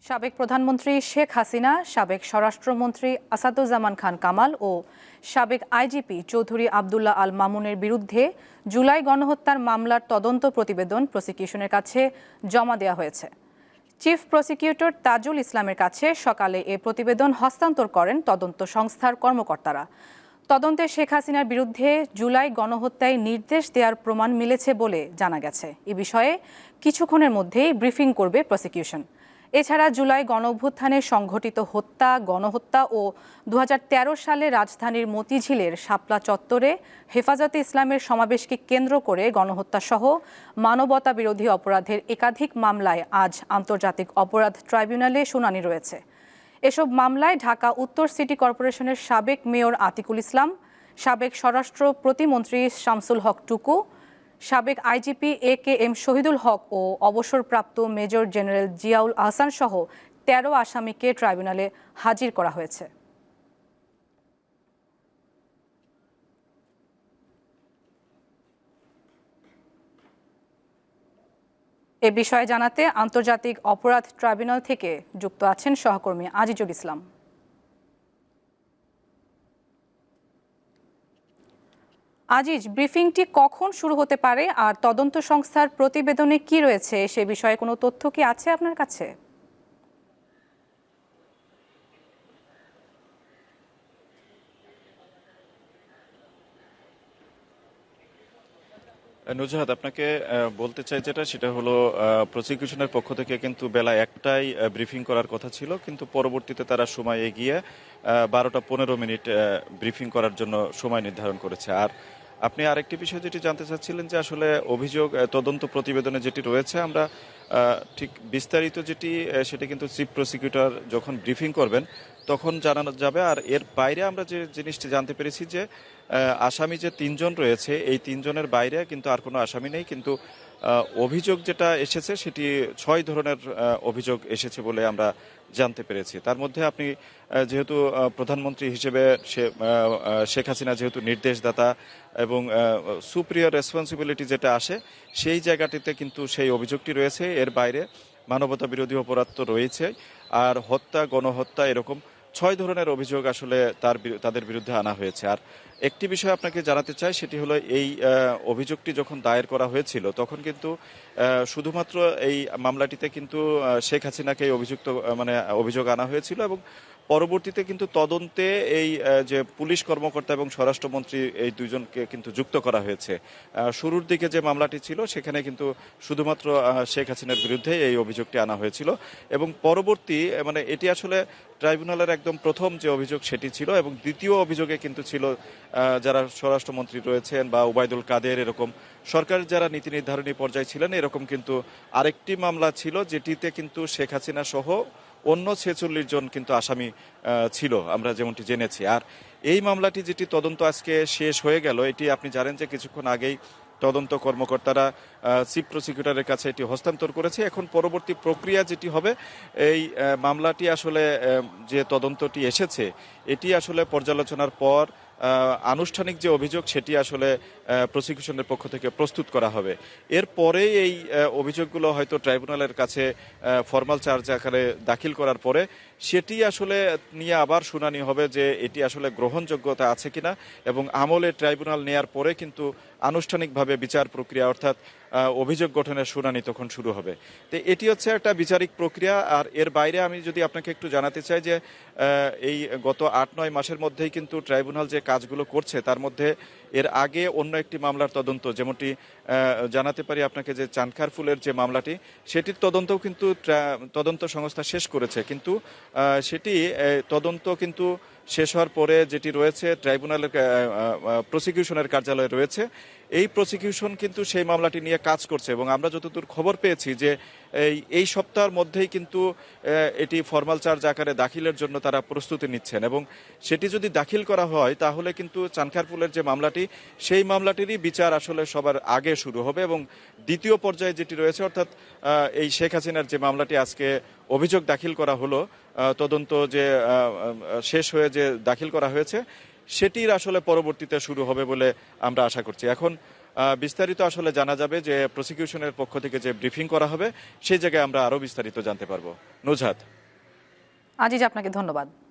সাবেক প্রধানমন্ত্রী শেখ হাসিনা, সাবেক স্বরাষ্ট্রমন্ত্রী আসাদুজ্জামান খান কামাল ও সাবেক আইজিপি চৌধুরী আবদুল্লাহ আল মামুনের বিরুদ্ধে জুলাই গণহত্যার মামলার তদন্ত প্রতিবেদন প্রসিকিউশনের কাছে জমা দেওয়া হয়েছে। চিফ প্রসিকিউটর তাজুল ইসলামের কাছে সকালে এ প্রতিবেদন হস্তান্তর করেন তদন্ত সংস্থার কর্মকর্তারা। তদন্তে শেখ হাসিনার বিরুদ্ধে জুলাই গণহত্যায় নির্দেশ দেওয়ার প্রমাণ মিলেছে বলে জানা গেছে। এ বিষয়ে কিছুক্ষণের মধ্যেই ব্রিফিং করবে প্রসিকিউশন। এছাড়া জুলাই গণঅভ্যুত্থানে সংঘটিত হত্যা, গণহত্যা ও 2013 সালে রাজধানীর মতিঝিলের শাপলা চত্বরে হেফাজতে ইসলামের সমাবেশকে কেন্দ্র করে গণহত্যাসহ মানবতা বিরোধী অপরাধের একাধিক মামলায় আজ আন্তর্জাতিক অপরাধ ট্রাইব্যুনালে শুনানি রয়েছে। এসব মামলায় ঢাকা উত্তর সিটি কর্পোরেশনের সাবেক মেয়র আতিকুল ইসলাম, সাবেক স্বরাষ্ট্র প্রতিমন্ত্রী শামসুল হক টুকু, সাবেক আইজিপি AKM শহীদুল হক ও অবসরপ্রাপ্ত মেজর জেনারেল জিয়াউল আহসান সহ 13 আসামিকে ট্রাইব্যুনালে হাজির করা হয়েছে। এ বিষয়ে জানাতে আন্তর্জাতিক অপরাধ ট্রাইব্যুনাল থেকে যুক্ত আছেন সহকর্মী আজিজুল ইসলাম। আজিজ, ব্রিফিংটি কখন শুরু হতে পারে আর তদন্ত সংস্থার প্রতিবেদনে কি রয়েছে সে বিষয়ে কোনো তথ্য কি আছে আপনার কাছে? নুজহাত, আপনাকে বলতে চাই সেটা হলো প্রসিকিউশনের পক্ষ থেকে কিন্তু বেলা 1টায় ব্রিফিং করার কথা ছিল, কিন্তু পরবর্তীতে তারা সময় এগিয়ে 12টা 15 মিনিট ব্রিফিং করার জন্য সময় নির্ধারণ করেছে। আর আপনি আরেকটি বিষয় যেটি জানতে চাচ্ছিলেন যে আসলে অভিযোগ তদন্ত প্রতিবেদনে যেটি রয়েছে, আমরা ঠিক বিস্তারিত সেটি কিন্তু চিফ প্রসিকিউটর যখন ব্রিফিং করবেন তখন জানানো যাবে। আর এর বাইরে আমরা যে জিনিসটি জানতে পেরেছি যে আসামি যে 3 জন রয়েছে, এই 3 জনের বাইরে কিন্তু আর কোনো আসামি নেই, কিন্তু অভিযোগ যেটা এসেছে সেটি 6 ধরনের অভিযোগ এসেছে বলে আমরা জানতে পেরেছি। তার মধ্যে আপনি যেহেতু প্রধানমন্ত্রী হিসেবে শেখ হাসিনা যেহেতু নির্দেশদাতা এবং সুপ্রিয়র রেসপন্সিবিলিটি যেটা আসে সেই জায়গাটিতে কিন্তু সেই অভিযোগটি রয়েছে। এর বাইরে মানবতা বিরোধী অপরাধ তো রয়েছে, আর হত্যা, গণহত্যা, এরকম 6 ধরনের অভিযোগ আসলে তাদের বিরুদ্ধে আনা হয়েছে। আর একটি বিষয় আপনাকে জানাতে চাই, সেটি হলো এই অভিযোগটি যখন দায়ের করা হয়েছিল তখন কিন্তু শুধুমাত্র এই মামলাটিতে কিন্তু শেখ হাসিনাকে অভিযোগ আনা হয়েছিল, এবং পরবর্তীতে কিন্তু তদন্তে এই যে পুলিশ কর্মকর্তা এবং স্বরাষ্ট্রমন্ত্রী এই দুইজনকে কিন্তু যুক্ত করা হয়েছে। শুরুর দিকে যে মামলাটি ছিল সেখানে কিন্তু শুধুমাত্র শেখ হাসিনার বিরুদ্ধে এই অভিযোগটি আনা হয়েছিল, এবং পরবর্তী এটি আসলে ট্রাইব্যুনালের একদম প্রথম যে অভিযোগ সেটি ছিল, এবং দ্বিতীয় অভিযোগে কিন্তু ছিল যারা স্বরাষ্ট্রমন্ত্রী রয়েছেন বা ওবায়দুল কাদের, এরকম সরকারের যারা নীতি নির্ধারণী পর্যায়ে ছিলেন, এরকম কিন্তু আরেকটি মামলা ছিল যেটিতে কিন্তু শেখ হাসিনা সহ অন্য 46 জন কিন্তু আসামি ছিল, আমরা যেমনটি জেনেছি। আর এই মামলাটি যেটি তদন্ত আজকে শেষ হয়ে গেল, এটি আপনি জানেন যে কিছুক্ষণ আগেই তদন্ত কর্মকর্তারা চিফ প্রসিকিউটরের কাছে এটি হস্তান্তর করেছে। এখন পরবর্তী প্রক্রিয়া যেটি হবে, এই মামলাটি আসলে যে তদন্তটি এসেছে এটি আসলে পর্যালোচনার পর আনুষ্ঠানিক যে অভিযোগ সেটি আসলে প্রসিকিউশনের পক্ষ থেকে প্রস্তুত করা হবে। এরপরে এই অভিযোগগুলো হয়তো ট্রাইব্যুনালের কাছে ফরমাল চার্জ আকারে দাখিল করার পরে সেটি আসলে নিয়ে আবার শুনানি হবে যে এটি আসলে গ্রহণযোগ্যতা আছে কিনা, এবং আমলে ট্রাইব্যুনাল নেয়ার পরে কিন্তু আনুষ্ঠানিকভাবে বিচার প্রক্রিয়া অর্থাৎ অভিযোগ গঠনের শুনানি তখন শুরু হবে। তো এটি হচ্ছে একটা বিচারিক প্রক্রিয়া। আর এর বাইরে আমি যদি আপনাকে একটু জানাতে চাই যে এই গত 8-9 মাসের মধ্যেই কিন্তু ট্রাইব্যুনাল যে কাজগুলো করছে তার মধ্যে এর আগে অন্য একটি মামলার তদন্ত, যেমনটি জানাতে পারি আপনাকে যে চানখার ফুলের যে মামলাটি, সেটির তদন্তও কিন্তু তদন্ত সংস্থা শেষ করেছে, কিন্তু সেটি তদন্ত কিন্তু শেষ হওয়ার পরে যেটি রয়েছে ট্রাইব্যুনালের প্রসিকিউশনের কার্যালয়ে রয়েছে, এই প্রসিকিউশন কিন্তু সেই মামলাটি নিয়ে কাজ করছে, এবং আমরা যতদূর খবর পেয়েছি যে এই সপ্তাহের মধ্যেই কিন্তু এটি ফরমাল চার্জ আকারে দাখিলের জন্য তারা প্রস্তুতি নিচ্ছেন, এবং সেটি যদি দাখিল করা হয় তাহলে কিন্তু চানখারপুলের যে মামলাটি সেই মামলাটিরই বিচার আসলে সবার আগে শুরু হবে, এবং দ্বিতীয় পর্যায়ে যেটি রয়েছে অর্থাৎ এই শেখ হাসিনার যে মামলাটি আজকে অভিযোগ দাখিল করা হলো, তদন্ত যে শেষ হয়ে যে দাখিল করা হয়েছে সেটির আসলে পরবর্তীতে শুরু হবে বলে আমরা আশা করছি। এখন বিস্তারিত আসলে জানা যাবে যে প্রসিকিউশনের পক্ষ থেকে যে ব্রিফিং করা হবে সেই জায়গায় আমরা আরও বিস্তারিত জানতে পারবো। নুজহাত। আজিজ, আপনাকে ধন্যবাদ।